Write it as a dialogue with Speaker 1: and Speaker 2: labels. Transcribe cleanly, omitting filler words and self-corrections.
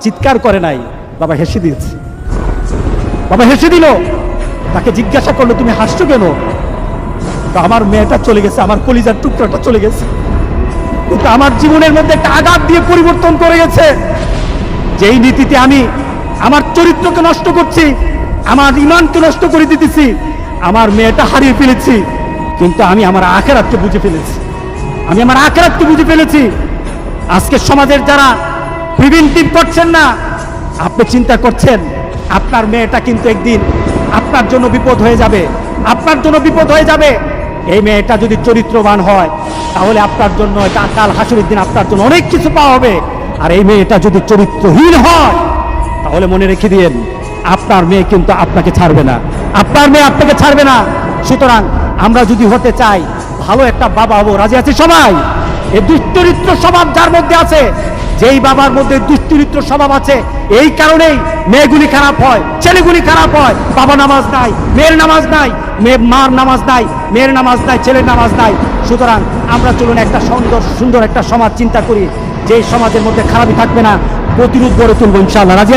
Speaker 1: চিৎকার করে নাই, বাবা হেসে দিয়েছে। বাবা হেসে দিল। তাকে জিজ্ঞাসা করলো, তুমি হাসছো কেন? আমার মেয়েটা চলে গেছে, আমার কলিজার টুকরাটা চলে গেছে, কিন্তু আমার জীবনের মধ্যে একটা আঘাত দিয়ে পরিবর্তন করে গেছে। যেই নীতিতে আমি আমার চরিত্রকে নষ্ট করছি, আমার ঈমানকে নষ্ট করে দিতেছি, আমার মেয়েটা হারিয়ে ফেলেছি, কিন্তু আমি আমার আখিরাতকে বুঝে ফেলেছি। আমি আমার আখিরাতকে বুঝে ফেলেছি। আজকে সমাজের যারা প্রিভেন্টিভ করছেন না, আপনি চিন্তা করছেন আপনার মেয়েটা কিন্তু একদিন আপনার জন্য বিপদ হয়ে যাবে, আপনার জন্য বিপদ হয়ে যাবে। এই মেয়েটা যদি চরিত্রবান হয় তাহলে আপনার জন্য এটা কাল হাসরের দিন আপনার জন্য অনেক কিছু পাওয়া হবে। আর এই মেয়েটা যদি চরিত্রহীন হয় তাহলে মনে রেখে দিন, আপনার মেয়ে কিন্তু আপনাকে ছাড়বে না, আপনার মেয়ে আপনাকে ছাড়বে না। সুতরাং আমরা যদি হতে চাই ভালো একটা বাবা হবো, রাজি আছি সবাই? এই দুশ্চরিত্র স্বভাব যার মধ্যে আছে, যেই বাবার মধ্যে দুশ্চরিত্র স্বভাব আছে, এই কারণেই মেয়েগুলি খারাপ হয়, ছেলেগুলি খারাপ হয়। বাবা নামাজ নাই, মেয়ের নামাজ নাই, মার নামাজ নাই, মেয়ের নামাজ নাই, ছেলের নামাজ নাই। সুতরাং আমরা চলুন একটা সুন্দর একটা সমাজ চিন্তা করি, যে সমাজের মধ্যে খারাপই থাকবে না, প্রতিরোধ গড়ে তুলবো ইনশাআল্লাহ। রাজি আছি?